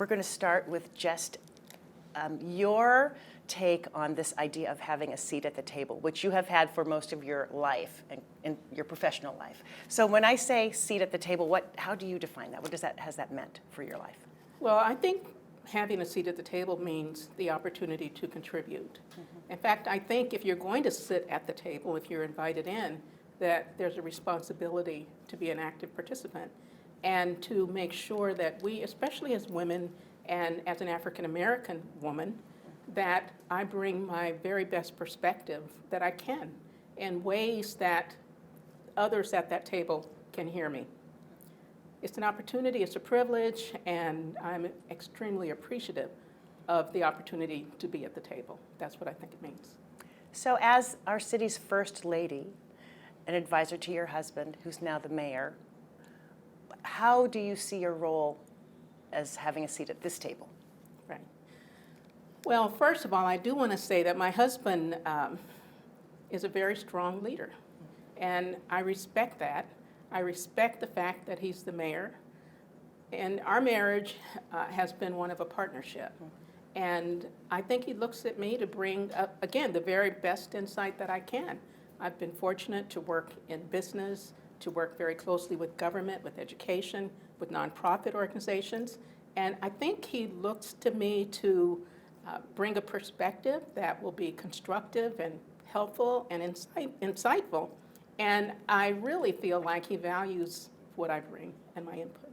we're going to start with just your take on this idea of having a seat at the table, which you have had for most of your life and in your professional life. So when I say seat at the table, how do you define that? Has that meant for your life? Well, I think having a seat at the table means the opportunity to contribute. In fact, I think if you're going to sit at the table, if you're invited in, that there's a responsibility to be an active participant and to make sure that we, especially as women and as an African American woman, that I bring my very best perspective that I can in ways that others at that table can hear me. It's an opportunity, it's a privilege, and I'm extremely appreciative of the opportunity to be at the table. That's what I think it means. So as our city's first lady, an advisor to your husband, who's now the mayor, how do you see your role as having a seat at this table? Right. Well, first of all, I do want to say that my husband is a very strong leader, and I respect that. I respect the fact that he's the mayor, and our marriage has been one of a partnership. And I think he looks at me to bring up, again, the very best insight that I can. I've been fortunate to work in business, to work very closely with government, with education, with nonprofit organizations, and I think he looks to me to bring a perspective that will be constructive and helpful and insightful. And I really feel like he values what I bring and my input.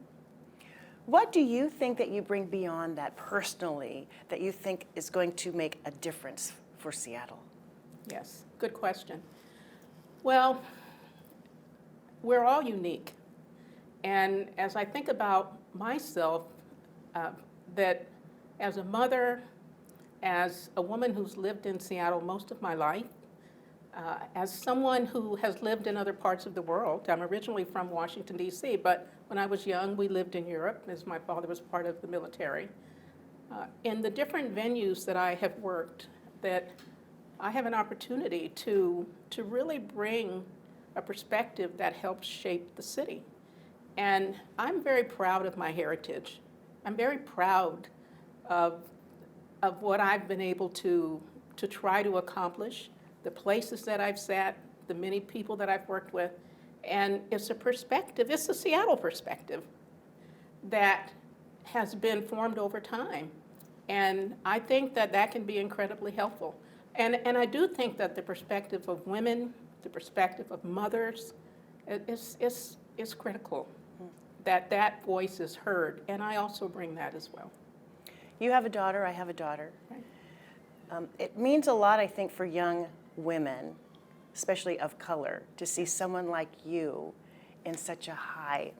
What do you think that you bring beyond that personally that you think is going to make a difference for Seattle? Yes, good question. Well, we're all unique. And as I think about myself, that as a mother, as a woman who's lived in Seattle most of my life, as someone who has lived in other parts of the world, I'm originally from Washington, D.C., but when I was young, we lived in Europe, as my father was part of the military. In the different venues that I have worked, that I have an opportunity to really bring a perspective that helps shape the city. And I'm very proud of my heritage. I'm very proud of what I've been able to try to accomplish, the places that I've sat, the many people that I've worked with. And it's a perspective, it's a Seattle perspective that has been formed over time. And I think that that can be incredibly helpful. And I do think that the perspective of women, the perspective of mothers, is critical, that voice is heard. And I also bring that as well. You have a daughter, I have a daughter. Right. It means a lot, I think, for young women, especially of color, to see someone like you in such a high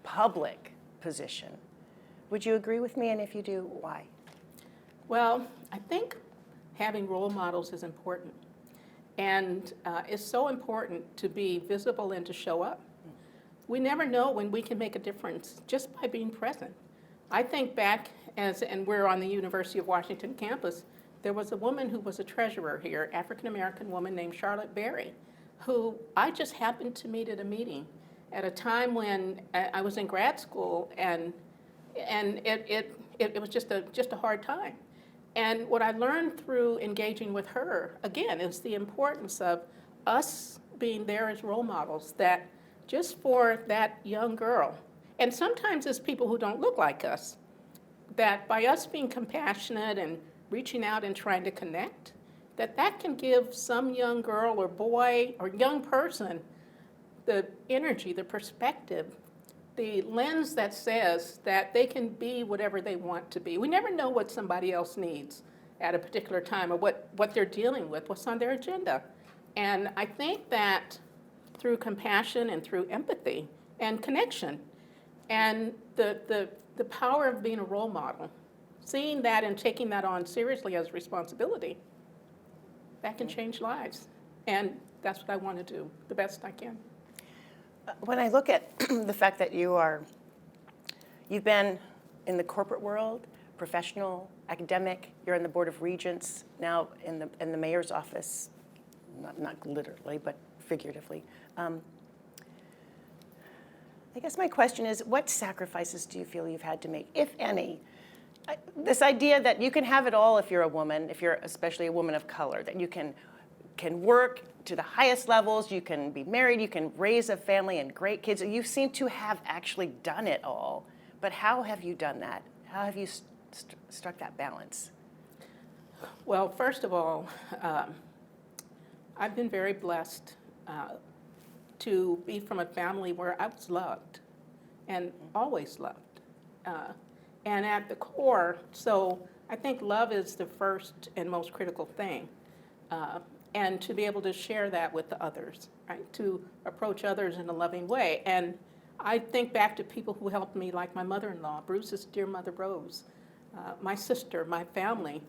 public position. Would you agree with me? And if you do, why? Well, I think having role models is important. And it's so important to be visible and to show up. We never know when we can make a difference just by being present. I think back, and we're on the University of Washington campus, there was a woman who was a treasurer here, African-American woman named Charlotte Berry, who I just happened to meet at a meeting at a time when I was in grad school, and it was just a hard time. And what I learned through engaging with her, again, is the importance of us being there as role models, that just for that young girl, and sometimes it's people who don't look like us, that by us being compassionate and reaching out and trying to connect, that can give some young girl or boy or young person the energy, the perspective, the lens that says that they can be whatever they want to be. We never know what somebody else needs at a particular time or what they're dealing with, what's on their agenda. And I think that through compassion and through empathy and connection and the power of being a role model, seeing that and taking that on seriously as a responsibility, that can change lives. And that's what I want to do, the best I can. When I look at the fact that you've been in the corporate world, professional, academic, you're on the Board of Regents, now in the mayor's office, not literally, but figuratively. I guess my question is, what sacrifices do you feel you've had to make, if any, This idea that you can have it all if you're a woman, if you're especially a woman of color, that you can work to the highest levels, you can be married, you can raise a family and great kids. You seem to have actually done it all. But how have you done that? How have you struck that balance? Well, first of all, I've been very blessed to be from a family where I was loved and always loved. And at the core, so I think love is the first and most critical thing. And to be able to share that with the others, right? To approach others in a loving way. And I think back to people who helped me, like my mother-in-law, Bruce's dear mother, Rose, my sister, my family.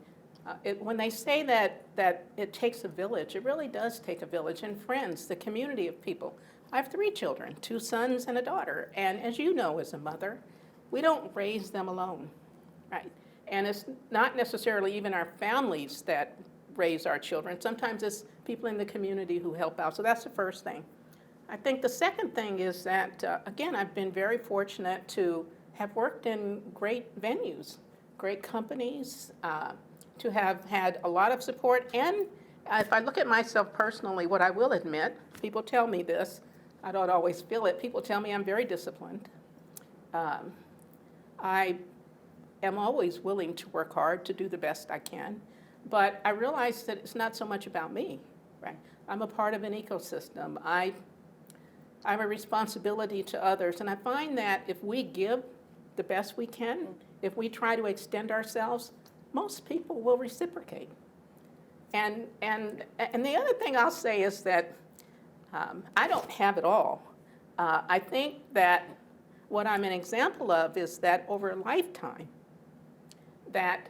When they say that it takes a village, it really does take a village, and friends, the community of people. I have 3 children, 2 sons and a daughter, and as you know as a mother, we don't raise them alone, right? And it's not necessarily even our families that raise our children. Sometimes it's people in the community who help out, so that's the first thing. I think the second thing is that, again, I've been very fortunate to have worked in great venues, great companies, to have had a lot of support. And if I look at myself personally, what I will admit, people tell me this, I don't always feel it, people tell me I'm very disciplined. I am always willing to work hard to do the best I can, but I realize that it's not so much about me, right? I'm a part of an ecosystem. I have a responsibility to others, and I find that if we give the best we can, if we try to extend ourselves, most people will reciprocate. And the other thing I'll say is that I don't have it all. I think that what I'm an example of is that over a lifetime, that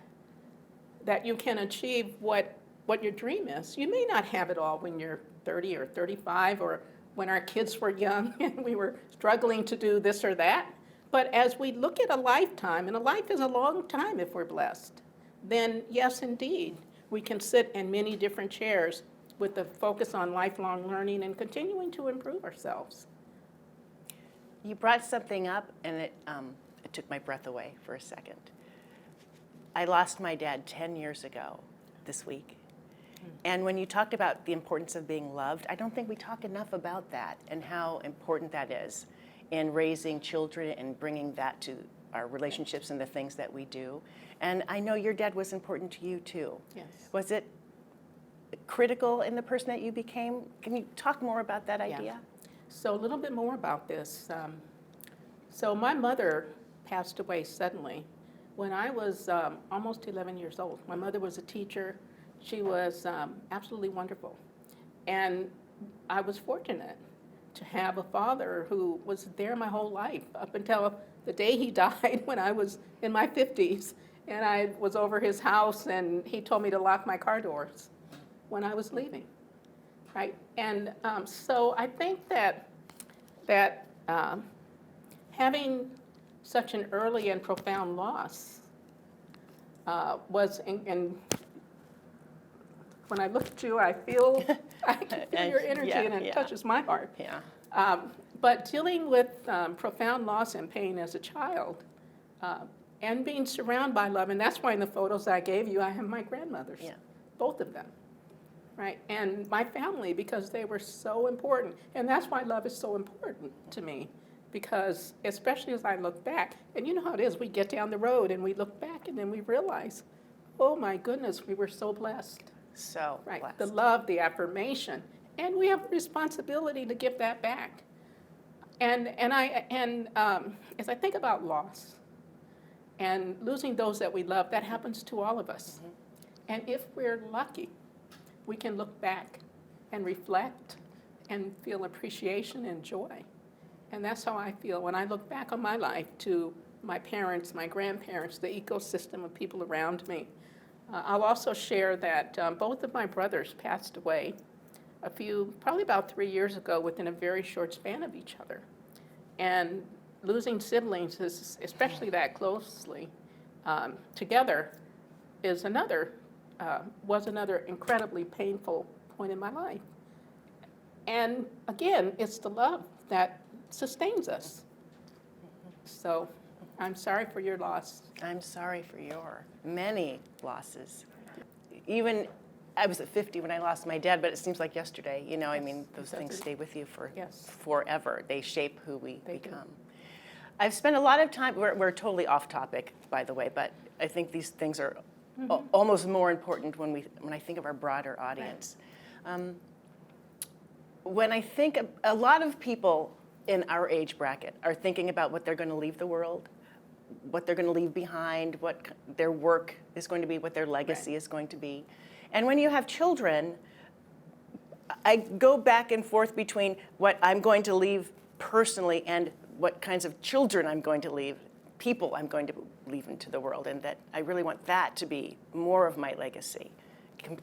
you can achieve what your dream is. You may not have it all when you're 30 or 35 or when our kids were young and we were struggling to do this or that. But as we look at a lifetime, and a life is a long time if we're blessed, then yes, indeed, we can sit in many different chairs with the focus on lifelong learning and continuing to improve ourselves. You brought something up, and it took my breath away for a second. I lost my dad 10 years ago this week. And when you talked about the importance of being loved, I don't think we talk enough about that and how important that is in raising children and bringing that to our relationships and the things that we do. And I know your dad was important to you too. Yes. Was it critical in the person that you became? Can you talk more about that idea? Yeah. So a little bit more about this. So my mother passed away suddenly when I was almost 11 years old. My mother was a teacher. She was absolutely wonderful. And I was fortunate to have a father who was there my whole life up until the day he died when I was in my 50s. And I was over his house and he told me to lock my car doors when I was leaving, right? And so I think that having such an early and profound loss was, and when I look at you, I can feel your energy and it touches my heart. Yeah. But dealing with profound loss and pain as a child, and being surrounded by love, and that's why in the photos I gave you, I have my grandmothers, both of them, right? And my family, because they were so important. And that's why love is so important to me, because especially as I look back, and you know how it is, we get down the road and we look back and then we realize, oh my goodness, we were so blessed. So right, blessed. the love, the affirmation, and we have a responsibility to give that back. And as I think about loss and losing those that we love, that happens to all of us. Mm-hmm. And if we're lucky, we can look back and reflect and feel appreciation and joy. And that's how I feel when I look back on my life, to my parents, my grandparents, the ecosystem of people around me. I'll also share that both of my brothers passed away probably about 3 years ago, within a very short span of each other. And losing siblings, especially that closely together, was another incredibly painful point in my life. And again, it's the love that sustains us. So I'm sorry for your loss. I'm sorry for your many losses. Even I was at 50 when I lost my dad, but it seems like yesterday. You know, I mean, those things stay with you for forever. They shape who we become. I've spent a lot of time, we're totally off topic, by the way, but I think these things are almost more important when I think of our broader audience. Right. When I think a lot of people in our age bracket are thinking about what they're going to leave the world, what they're going to leave behind, what their work is going to be, what their legacy is going to be. And when you have children, I go back and forth between what I'm going to leave personally and what kinds of children I'm going to leave, people I'm going to leave into the world, and that I really want that to be more of my legacy.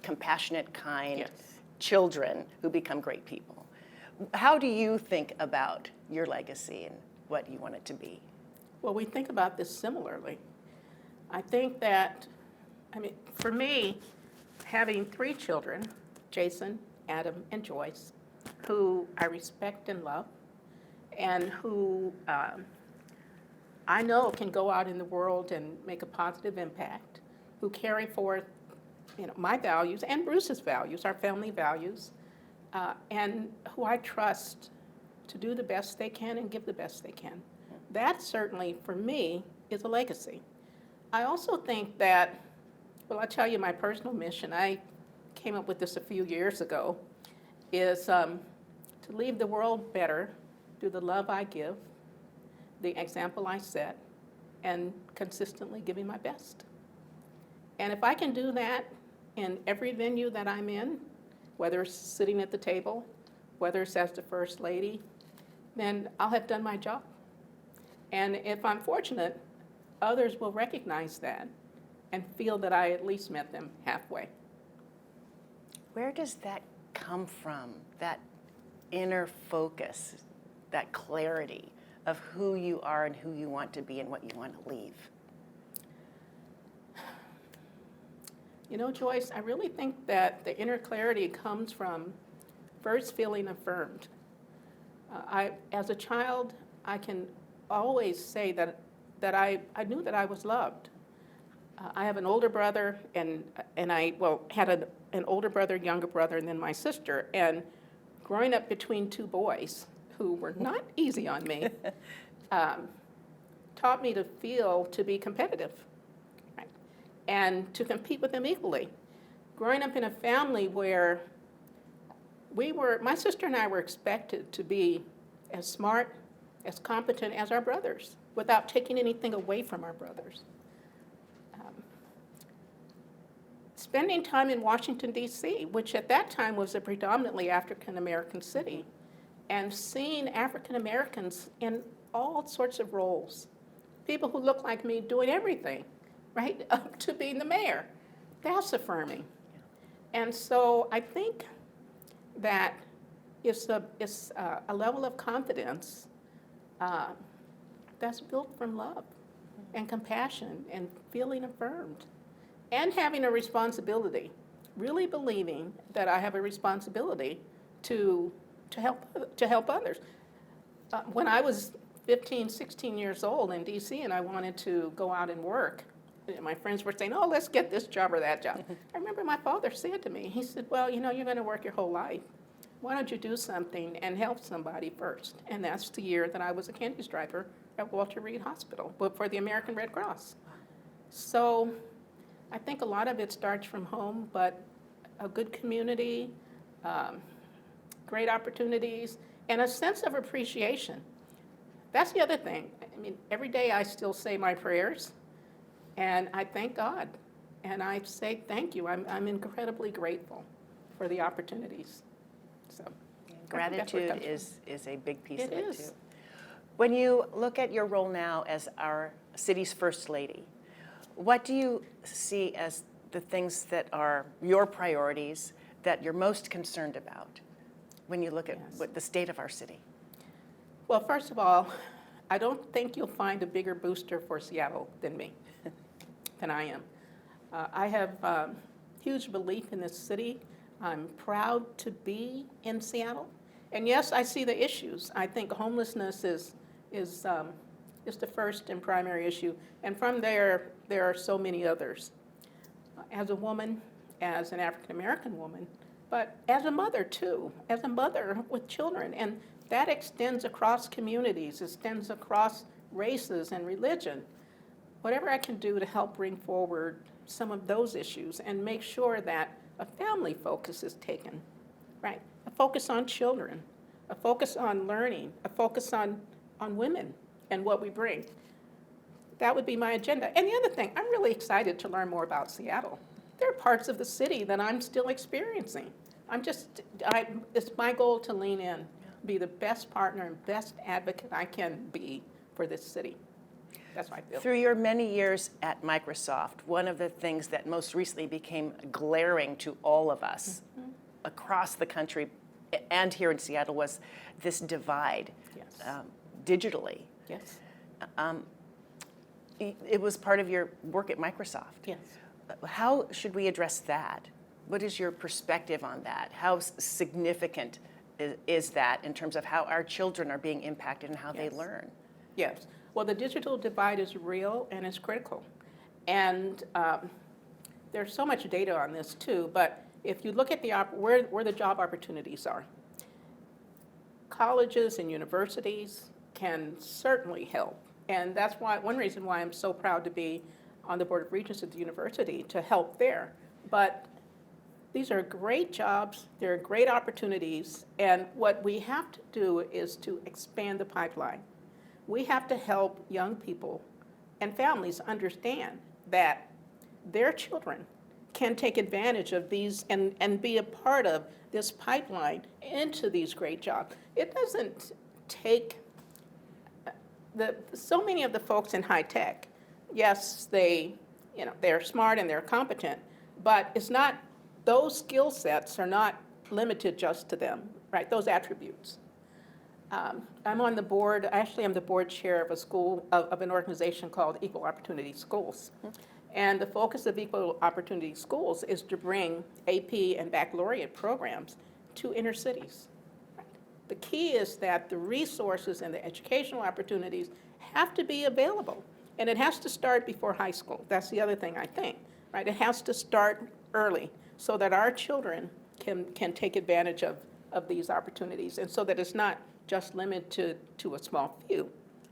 Compassionate, kind children who become great people. How do you think about your legacy and what you want it to be? Well, we think about this similarly. I think that, for me, having 3 children, Jason, Adam, and Joyce, who I respect and love, and who I know can go out in the world and make a positive impact, who carry forth, my values and Bruce's values, our family values, and who I trust to do the best they can and give the best they can. That certainly, for me, is a legacy. I also think that, well, I'll tell you my personal mission. I came up with this a few years ago, is to leave the world better, through the love I give, the example I set, and consistently giving my best. And if I can do that in every venue that I'm in, whether it's sitting at the table, whether it's as the First Lady, then I'll have done my job. And if I'm fortunate, others will recognize that and feel that I at least met them halfway. Where does that come from, that inner focus, that clarity of who you are and who you want to be and what you want to leave? Joyce, I really think that the inner clarity comes from first feeling affirmed. As a child, I can always say that I knew that I was loved. I have an older brother, and I had an older brother, younger brother, and then my sister. And growing up between 2 boys who were not easy on me, taught me to be competitive, right? And to compete with them equally. Growing up in a family where my sister and I were expected to be as smart, as competent as our brothers, without taking anything away from our brothers. Spending time in Washington, D.C., which at that time was a predominantly African-American city, and seeing African-Americans in all sorts of roles, people who look like me doing everything, right, up to being the mayor. That's affirming. And so I think that it's a level of confidence that's built from love and compassion and feeling affirmed and having a responsibility, really believing that I have a responsibility to help others. When I was 15, 16 years old in D.C. and I wanted to go out and work, my friends were saying, oh, let's get this job or that job. I remember my father said to me, he said, well, you're going to work your whole life. Why don't you do something and help somebody first? And that's the year that I was a candy striper at Walter Reed Hospital for the American Red Cross. So I think a lot of it starts from home, but a good community, great opportunities, and a sense of appreciation. That's the other thing. Every day I still say my prayers, and I thank God, and I say thank you. I'm incredibly grateful for the opportunities. So gratitude is a big piece of it, too. Is. When you look at your role now as our city's First Lady, what do you see as the things that are your priorities that you're most concerned about when you look at what the state of our city? Well, first of all, I don't think you'll find a bigger booster for Seattle than me, than I am. I have huge belief in this city. I'm proud to be in Seattle. And yes, I see the issues. I think homelessness is is the first and primary issue. And from there, there are so many others. As a woman, as an African American woman, but as a mother too, as a mother with children. And that extends across communities, extends across races and religion. Whatever I can do to help bring forward some of those issues and make sure that a family focus is taken, right? A focus on children, a focus on learning, a focus on women and what we bring. That would be my agenda. And the other thing, I'm really excited to learn more about Seattle. There are parts of the city that I'm still experiencing. It's my goal to lean in, be the best partner and best advocate I can be for this city. That's what I feel. Through your many years at Microsoft, one of the things that most recently became glaring to all of us across the country and here in Seattle was this divide digitally. Yes. It was part of your work at Microsoft. Yes. How should we address that? What is your perspective on that? How significant is that in terms of how our children are being impacted and how they learn? Yes. Well, the digital divide is real and it's critical. And there's so much data on this too, but if you look at where the job opportunities are, colleges and universities can certainly help. And that's one reason why I'm so proud to be on the Board of Regents at the university to help there. But these are great jobs, they're great opportunities, and what we have to do is to expand the pipeline. We have to help young people and families understand that their children can take advantage of these and be a part of this pipeline into these great jobs. It doesn't take so many of the folks in high tech, yes, they're smart and they're competent, but it's not, those skill sets are not limited just to them, right? Those attributes. I'm on the board, actually I'm the board chair of a school, of an organization called Equal Opportunity Schools. And the focus of Equal Opportunity Schools is to bring AP and baccalaureate programs to inner cities. The key is that the resources and the educational opportunities have to be available. And it has to start before high school. That's the other thing I think, right? It has to start early so that our children can take advantage of these opportunities, and so that it's not just limited to a small few,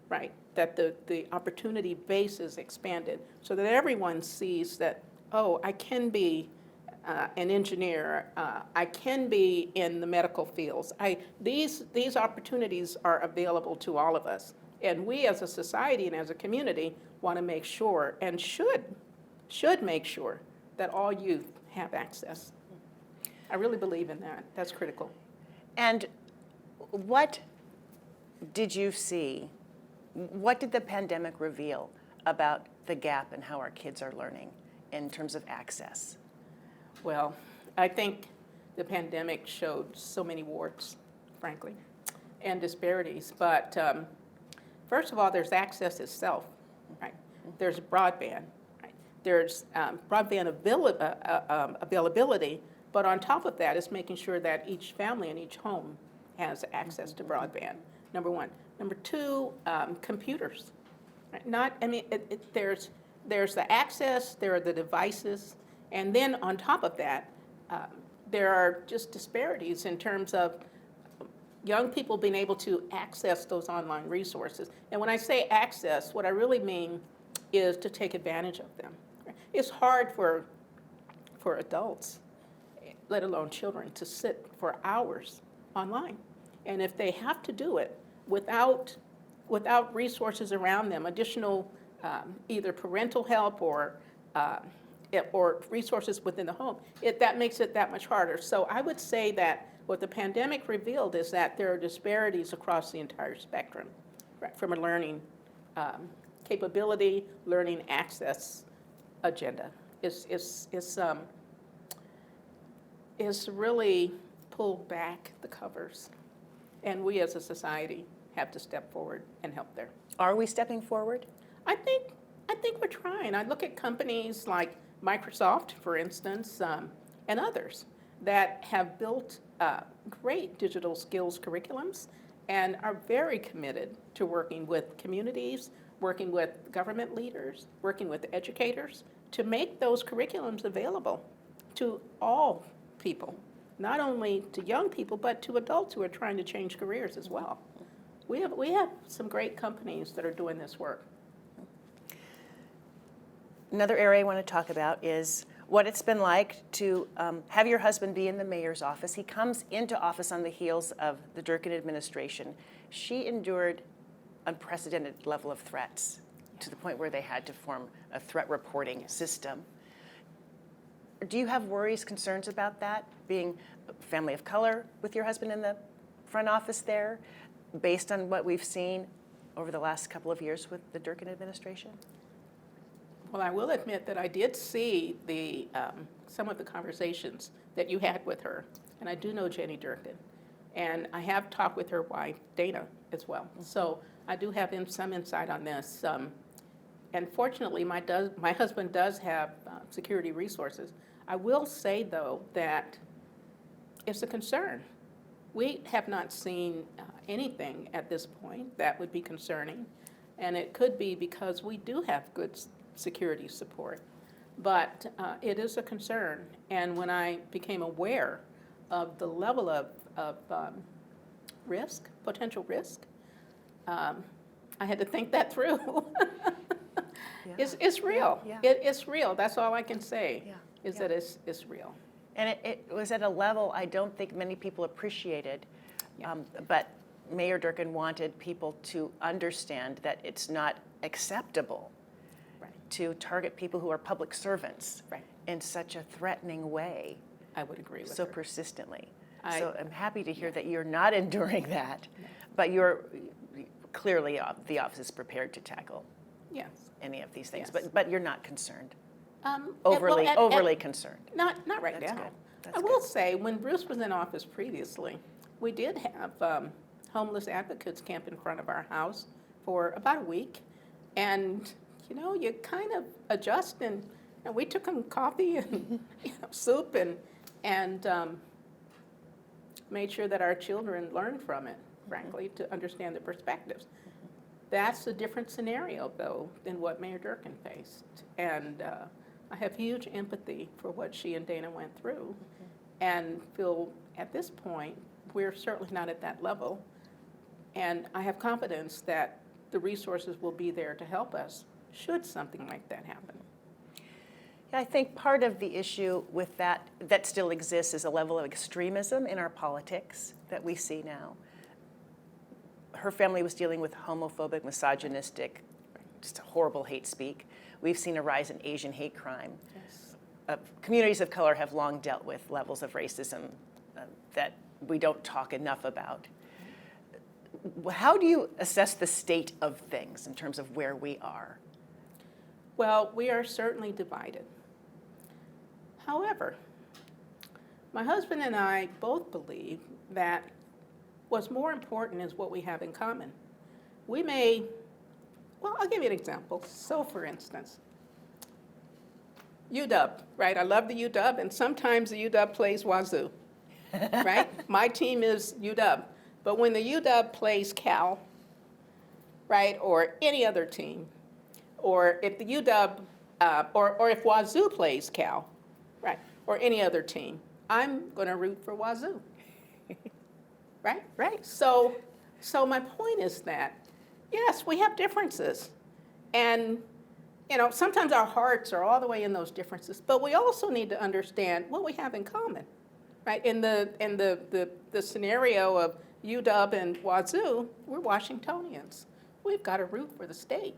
right? That the opportunity base is expanded so that everyone sees that, oh, I can be an engineer, I can be in the medical fields. These opportunities are available to all of us. And we as a society and as a community want to make sure and should make sure that all youth have access. I really believe in that. That's critical. And what did you see? What did the pandemic reveal about the gap in how our kids are learning in terms of access? Well, I think the pandemic showed so many warts, frankly, and disparities. But first of all, there's access itself, right? There's broadband, right? There's broadband availability, but on top of that is making sure that each family and each home has access to broadband, number one. Number two, computers. Right? There's the access, there are the devices, and then on top of that, there are just disparities in terms of young people being able to access those online resources. And when I say access, what I really mean is to take advantage of them. It's hard for adults, let alone children, to sit for hours online. And if they have to do it without resources around them, additional either parental help or resources within the home, that makes it that much harder. So I would say that what the pandemic revealed is that there are disparities across the entire spectrum, right, from a learning capability, learning access agenda. Is really pulled back the covers. And we as a society have to step forward and help there. Are we stepping forward? I think we're trying. I look at companies like Microsoft, for instance, and others that have built great digital skills curriculums and are very committed to working with communities, working with government leaders, working with educators to make those curriculums available to all people, not only to young people, but to adults who are trying to change careers as well. We have some great companies that are doing this work. Another area I want to talk about is what it's been like to have your husband be in the mayor's office. He comes into office on the heels of the Durkin administration. She endured unprecedented level of threats to the point where they had to form a threat reporting system. Do you have worries, concerns about that, being a family of color with your husband in the front office there, based on what we've seen over the last couple of years with the Durkin administration? Well, I will admit that I did see some of the conversations that you had with her, and I do know Jenny Durkin, and I have talked with her wife, Dana, as well. So I do have some insight on this. And fortunately, my husband does have security resources. I will say, though, that it's a concern. We have not seen anything at this point that would be concerning, and it could be because we do have good security support. But it is a concern, and when I became aware of the level of risk, potential risk, I had to think that through. Yeah. It's real. Yeah. It's real. That's all I can say, Yeah. is that it's real. And it was at a level I don't think many people appreciated, Yeah. but Mayor Durkin wanted people to understand that it's not acceptable Right. to target people who are public servants Right. in such a threatening way, I would agree with so her. persistently. I- So I'm happy to hear that you're not enduring that, but you're clearly, the office is prepared to tackle Yes. any of these things, Yes. but you're not concerned, Well, overly concerned. Not right That's now. good. That's I will good. say, when Bruce was in office previously, we did have homeless advocates camp in front of our house for about a week. And, you kind of adjust, and we took them coffee and soup and made sure that our children learned from it, frankly, to understand the perspectives. That's a different scenario, though, than what Mayor Durkin faced. And I have huge empathy for what she and Dana went through, and feel at this point we're certainly not at that level. And I have confidence that the resources will be there to help us should something like that happen. Yeah, I think part of the issue with that still exists is a level of extremism in our politics that we see now. Her family was dealing with homophobic, misogynistic, just horrible hate speak. We've seen a rise in Asian hate crime. Yes. Communities of color have long dealt with levels of racism that we don't talk enough about. How do you assess the state of things in terms of where we are? Well, we are certainly divided. However, my husband and I both believe that what's more important is what we have in common. I'll give you an example. So, for instance, UW, right? I love the UW, and sometimes the UW plays Wazoo, right? My team is UW. But when the UW plays Cal, right, or any other team, or if the UW, or if Wazoo plays Cal, right, or any other team, I'm going to root for Wazoo, right? Right. So my point is that, yes, we have differences, and sometimes our hearts are all the way in those differences, but we also need to understand what we have in common, right? In the scenario of UW and Wazoo, we're Washingtonians. We've got to root for the state,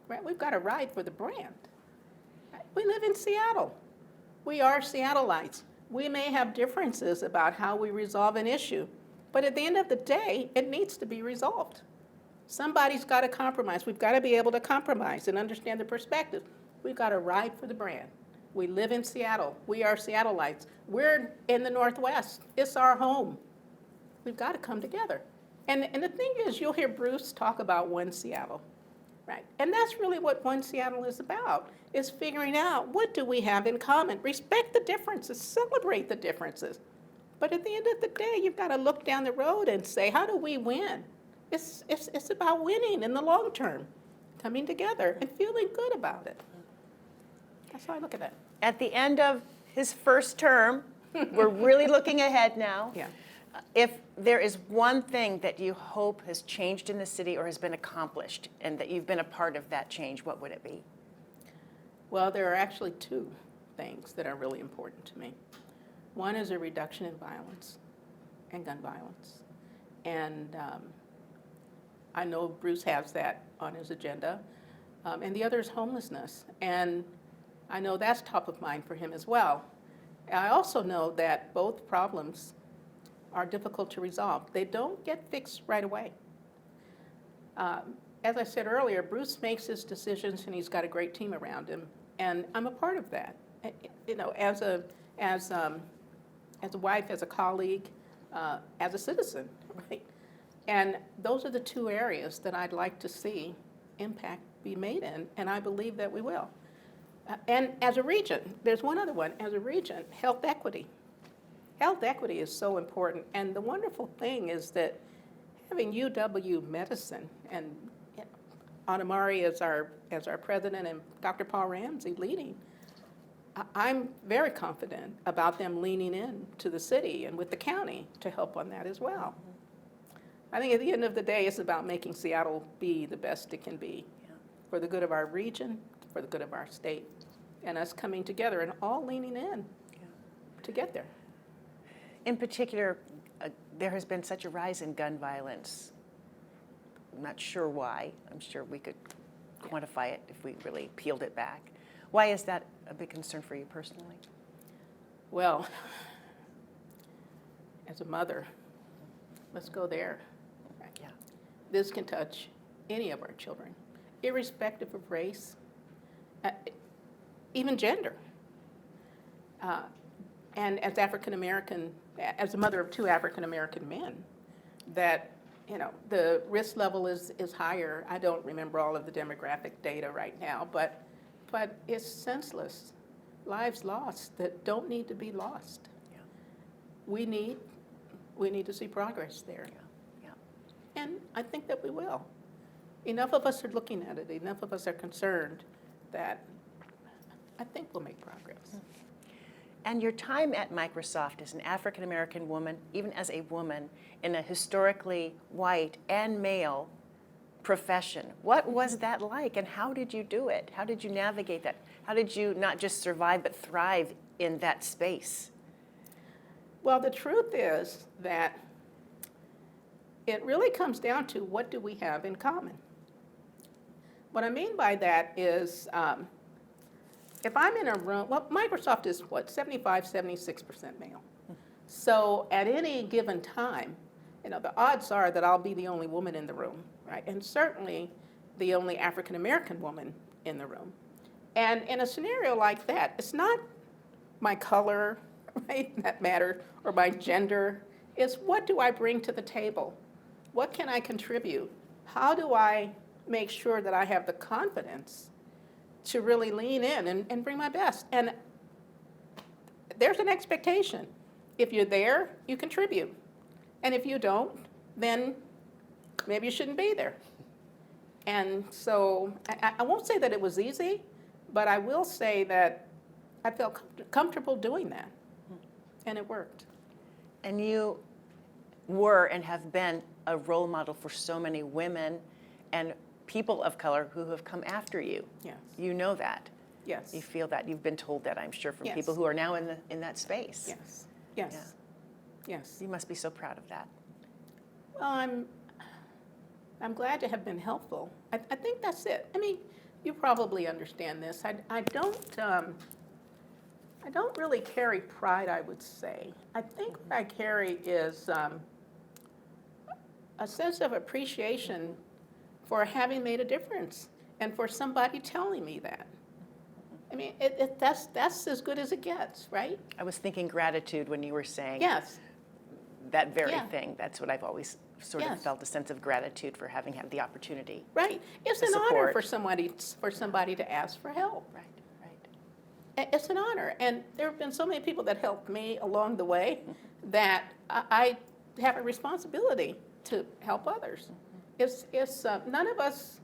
right? We've got to ride for the brand. Right? We live in Seattle. We are Seattleites. We may have differences about how we resolve an issue, but at the end of the day, it needs to be resolved. Somebody's got to compromise. We've got to be able to compromise and understand the perspective. We've got to ride for the brand. We live in Seattle. We are Seattleites. We're in the Northwest. It's our home. We've got to come together. And the thing is, you'll hear Bruce talk about One Seattle, right? And that's really what One Seattle is about, is figuring out what do we have in common. Respect the differences, celebrate the differences. But at the end of the day, you've got to look down the road and say, how do we win? It's about winning in the long term. coming together and feeling good about it. That's how I look at it. At the end of his first term, we're really looking ahead now. Yeah. If there is one thing that you hope has changed in the city or has been accomplished and that you've been a part of that change, what would it be? Well, there are actually two things that are really important to me. One is a reduction in violence and gun violence. And I know Bruce has that on his agenda. And the other is homelessness. And I know that's top of mind for him as well. I also know that both problems are difficult to resolve. They don't get fixed right away. As I said earlier, Bruce makes his decisions and he's got a great team around him. And I'm a part of that. You know, as a wife, as a colleague, as a citizen, right? And those are the two areas that I'd like to see impact be made in, and I believe that we will. And as a regent, there's one other one. As a regent, health equity. Health equity is so important, and the wonderful thing is that having UW Medicine and Anamari as our president and Dr. Paul Ramsey leading, I'm very confident about them leaning in to the city and with the county to help on that as well. I think at the end of the day, it's about making Seattle be the best it can be for the good of our region, for the good of our state, and us coming together and all leaning in to get there. In particular, there has been such a rise in gun violence. I'm not sure why. I'm sure we could quantify it if we really peeled it back. Why is that a big concern for you personally? Well, as a mother, let's go there. Yeah. This can touch any of our children, irrespective of race, even gender. And as African American, as a mother of two African American men, that the risk level is higher. I don't remember all of the demographic data right now, but it's senseless. Lives lost that don't need to be lost. Yeah. We need to see progress there. Yeah. And I think that we will. Enough of us are looking at it, enough of us are concerned that I think we'll make progress. And your time at Microsoft as an African American woman, even as a woman in a historically white and male profession, what was that like and how did you do it? How did you navigate that? How did you not just survive but thrive in that space? Well, the truth is that it really comes down to what do we have in common. What I mean by that is if I'm in a room, well, Microsoft is what, 76% male. So at any given time, the odds are that I'll be the only woman in the room, right? And certainly the only African American woman in the room. And in a scenario like that, it's not my color, right, that matter, or my gender. It's what do I bring to the table? What can I contribute? How do I make sure that I have the confidence to really lean in and bring my best? And there's an expectation. If you're there, you contribute. And if you don't, then maybe you shouldn't be there. And so I won't say that it was easy, but I will say that I felt comfortable doing that. And it worked. And you were and have been a role model for so many women and people of color who have come after you. Yes. You know that. Yes. You feel that. You've been told that, I'm sure, from Yes. people who are now in that space. Yes. Yes. Yes. You must be so proud of that. Well, I'm glad to have been helpful. I think that's it. I mean, you probably understand this. I don't really carry pride, I would say. I think what I carry is a sense of appreciation for having made a difference and for somebody telling me that. I mean, that's as good as it gets, right? I was thinking gratitude when you were saying Yes. that very Yeah. thing. That's what I've always sort of Yes. felt, a sense of gratitude for having had the opportunity. Right. It's The an honor support. for somebody to ask for help. Right, right. It's an honor, and there have been so many people that helped me along the way that I have a responsibility to help others. It's none of us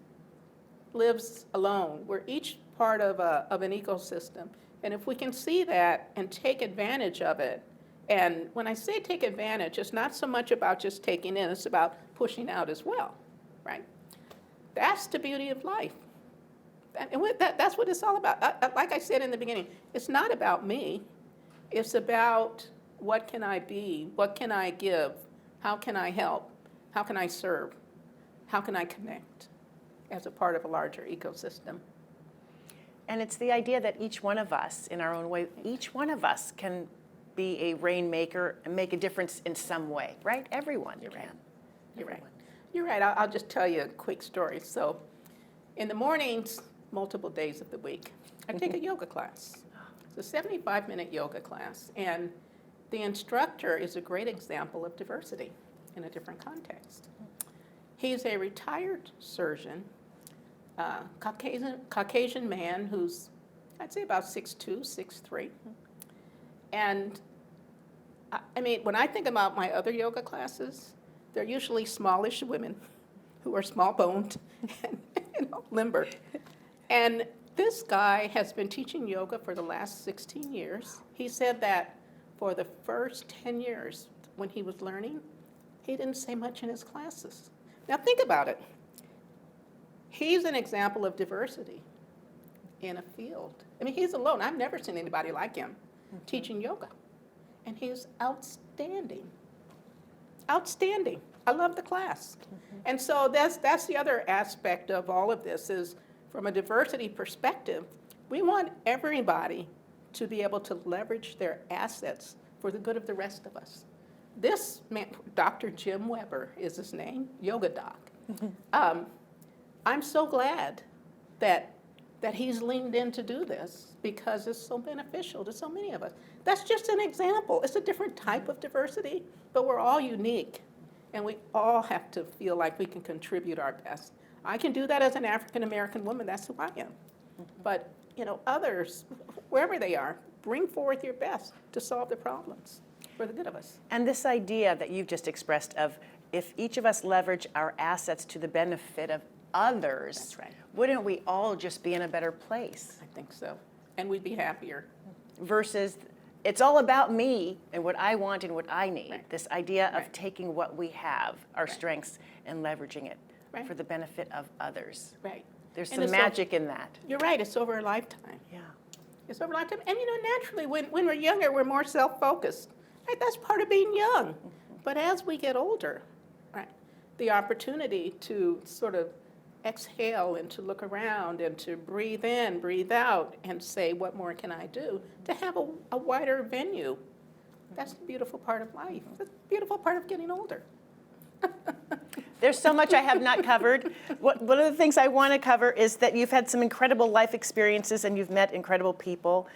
lives alone. We're each part of an ecosystem. And if we can see that and take advantage of it, and when I say take advantage, it's not so much about just taking in, it's about pushing out as well, right? That's the beauty of life. That's what it's all about. Like I said in the beginning, it's not about me. It's about what can I be? What can I give? How can I help? How can I serve? How can I connect as a part of a larger ecosystem? And it's the idea that each one of us, in our own way, each one of us can be a rainmaker and make a difference in some way, right? Everyone You're can. right. You're right. Everyone. You're right. I'll just tell you a quick story. So in the mornings, multiple days of the week, I take a yoga class. It's a 75-minute yoga class. And the instructor is a great example of diversity in a different context. He's a retired surgeon, Caucasian man who's, I'd say about 6'2", 6'3". And I mean, when I think about my other yoga classes, they're usually smallish women who are small-boned and limber. And this guy has been teaching yoga for the last 16 years. He said that for the first 10 years when he was learning, he didn't say much in his classes. Now think about it. He's an example of diversity in a field. I mean, he's alone. I've never seen anybody like him teaching yoga. And he's outstanding. Outstanding. I love the class. And so that's the other aspect of all of this is from a diversity perspective, we want everybody to be able to leverage their assets for the good of the rest of us. This man, Dr. Jim Weber is his name, yoga doc. I'm so glad that he's leaned in to do this because it's so beneficial to so many of us. That's just an example. It's a different type of diversity, but we're all unique, and we all have to feel like we can contribute our best. I can do that as an African American woman. That's who I am. But others, wherever they are, bring forth your best to solve the problems for the good of us. And this idea that you've just expressed of if each of us leverage our assets to the benefit of others, That's right. wouldn't we all just be in a better place? I think so. And we'd be happier. Versus it's all about me and what I want and what I need. Right. This idea of Right. taking what we have, our Right. strengths, and leveraging it Right. for the benefit of others. Right. There's And some it's magic in that. You're right. It's over a lifetime. Yeah. It's over a lifetime. And naturally, when we're younger, we're more self-focused. Right? That's part of being young. But as we get older, right, the opportunity to sort of exhale and to look around and to breathe in, breathe out, and say, what more can I do? To have a wider venue. That's the beautiful part of life. That's the beautiful part of getting older. There's so much I have not covered. One of the things I want to cover is that you've had some incredible life experiences and you've met incredible people.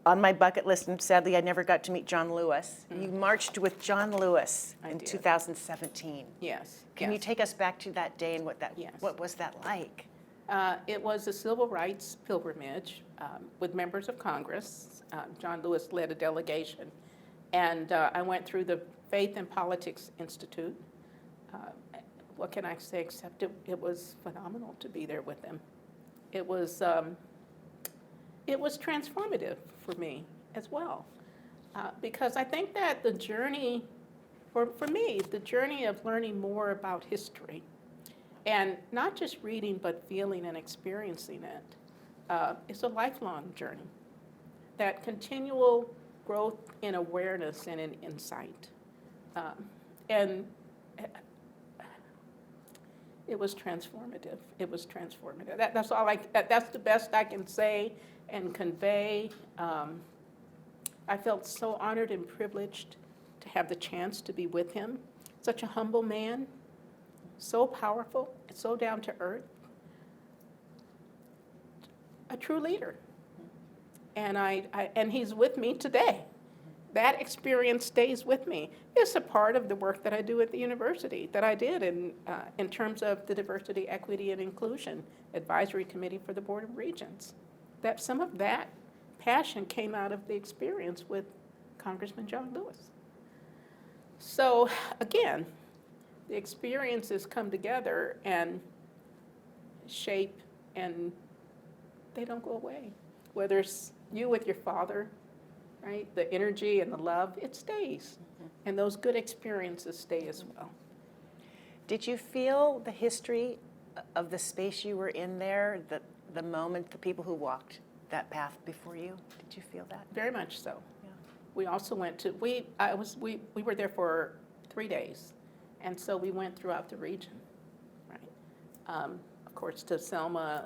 On my bucket list, and sadly I never got to meet John Lewis. You marched with John Lewis I in did. 2017. Yes. Can you yes. take us back to that day and Yes. what was that like? It was a civil rights pilgrimage with members of Congress. John Lewis led a delegation. And I went through the Faith and Politics Institute. What can I say except it was phenomenal to be there with them. It was transformative for me as well. Because I think that the journey, for me, the journey of learning more about history, and not just reading, but feeling and experiencing it, is a lifelong journey. That continual growth in awareness and in insight. And it was transformative. It was transformative. That's all that's the best I can say and convey. I felt so honored and privileged to have the chance to be with him. Such a humble man, so powerful, so down to earth. A true leader. And and he's with me today. That experience stays with me. It's a part of the work that I do at the university, that I did in terms of the Diversity, Equity, and Inclusion Advisory Committee for the Board of Regents. That some of that passion came out of the experience with Congressman John Lewis. So again, the experiences come together and shape and they don't go away. Whether it's you with your father, right, the energy and the love, it stays. And those good experiences stay as well. Did you feel the history of the space you were in there, the moment, the people who walked that path before you? Did you feel that? Very much so. Yeah. We also went to, we were there for 3 days, and so we went throughout the region, right? Of course, to Selma,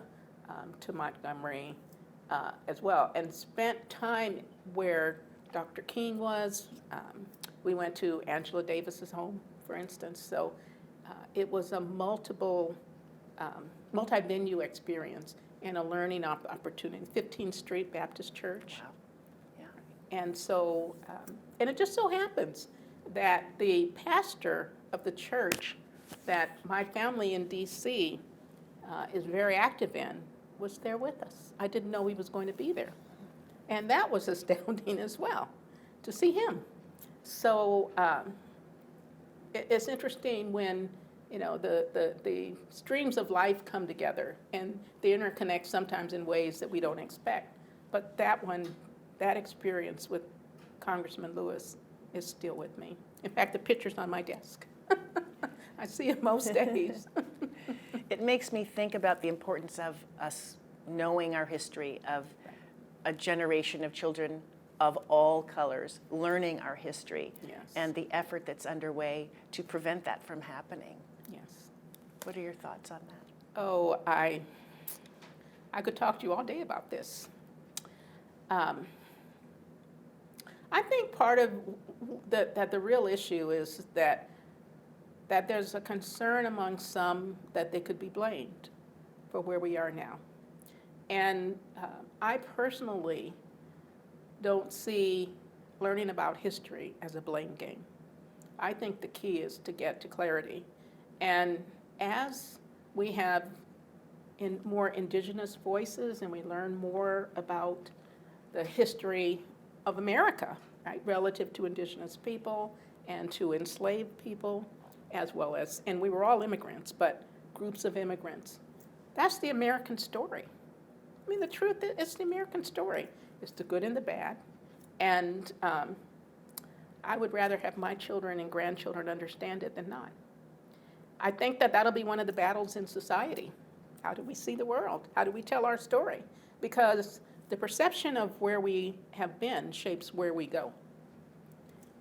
to Montgomery as well, and spent time where Dr. King was. We went to Angela Davis's home, for instance, so it was a multi-venue experience and a learning opportunity. 15th Street Baptist Church. Wow. Yeah. And so, and it just so happens that the pastor of the church that my family in D.C. Is very active in was there with us. I didn't know he was going to be there. And that was astounding as well, to see him. So it's interesting when, you know, the streams of life come together and they interconnect sometimes in ways that we don't expect. But that experience with Congressman Lewis is still with me. In fact, the picture's on my desk. I see it most days. It makes me think about the importance of us knowing our history, of a generation of children of all colors learning our history, Yes. and the effort that's underway to prevent that from happening. Yes. What are your thoughts on that? Oh, I could talk to you all day about this. I think part of that the real issue is that there's a concern among some that they could be blamed for where we are now. And I personally don't see learning about history as a blame game. I think the key is to get to clarity. And as we have more indigenous voices and we learn more about the history of America, right, relative to indigenous people and to enslaved people, as well as, and we were all immigrants, but groups of immigrants. That's the American story. I mean, the truth is, it's the American story. It's the good and the bad. And I would rather have my children and grandchildren understand it than not. I think that that'll be one of the battles in society. How do we see the world? How do we tell our story? Because the perception of where we have been shapes where we go.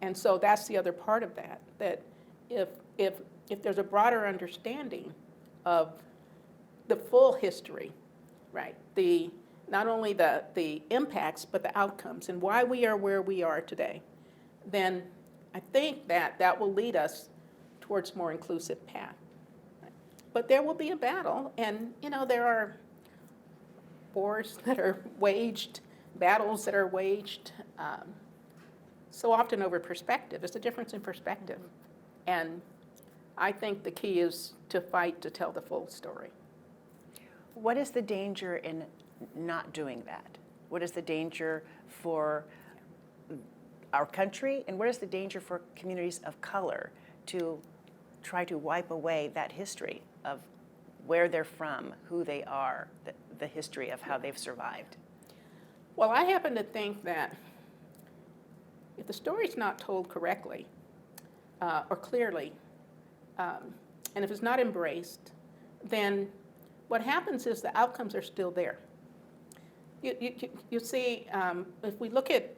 And so that's the other part of that, that if there's a broader understanding of the full history, right, not only the impacts, but the outcomes and why we are where we are today, then I think that will lead us towards a more inclusive path. Right? But there will be a battle, and you know, there are wars that are waged, battles that are waged, so often over perspective. It's a difference in perspective. And I think the key is to fight to tell the full story. What is the danger in not doing that? What is the danger for our country, and what is the danger for communities of color to try to wipe away that history of where they're from, who they are, the history of how they've survived? Well, I happen to think that if the story's not told correctly or clearly, and if it's not embraced, then what happens is the outcomes are still there. You see, if we look at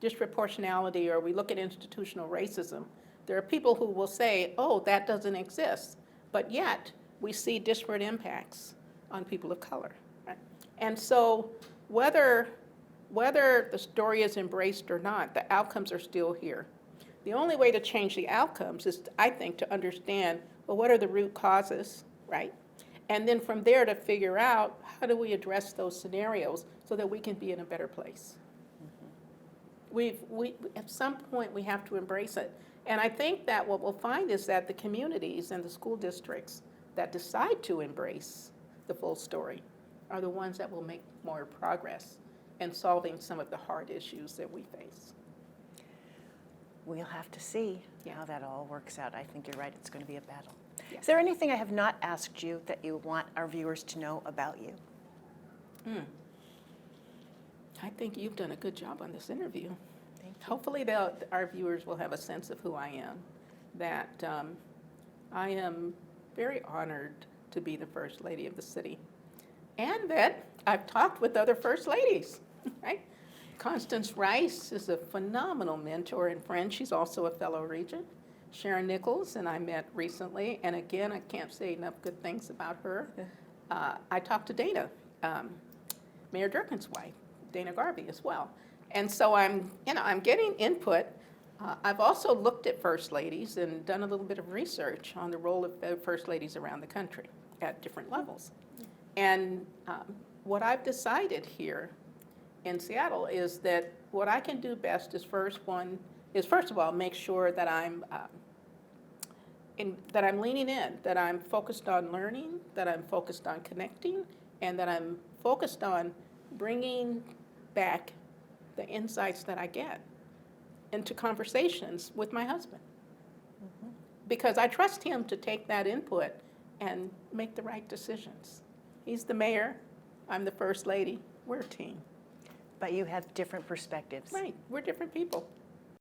disproportionality, or we look at institutional racism, there are people who will say, oh, that doesn't exist, but yet we see disparate impacts on people of color. Right? And so whether the story is embraced or not, the outcomes are still here. The only way to change the outcomes is, I think, to understand, well, what are the root causes, right? And then from there to figure out, how do we address those scenarios so that we can be in a better place? We at some point, we have to embrace it. And I think that what we'll find is that the communities and the school districts that decide to embrace the full story are the ones that will make more progress in solving some of the hard issues that we face. We'll have to see how that all works out. I think you're right, it's going to be a battle. Is there anything I have not asked you that you want our viewers to know about you? I think you've done a good job on this interview. Thank you. Hopefully our viewers will have a sense of who I am, that I am very honored to be the First Lady of the city, and that I've talked with other First Ladies, right? Constance Rice is a phenomenal mentor and friend. She's also a fellow Regent. Sharon Nichols and I met recently, and again, I can't say enough good things about her. I talked to Dana, Mayor Durkin's wife, Dana Garvey as well. And so I'm getting input. I've also looked at First Ladies and done a little bit of research on the role of First Ladies around the country at different levels. And what I've decided here in Seattle is that what I can do best is first of all make sure that I'm leaning in, that I'm focused on learning, that I'm focused on connecting, and that I'm focused on bringing back the insights that I get into conversations with my husband. Because I trust him to take that input and make the right decisions. He's the mayor, I'm the First Lady, we're a team. But you have different perspectives. Right, we're different people.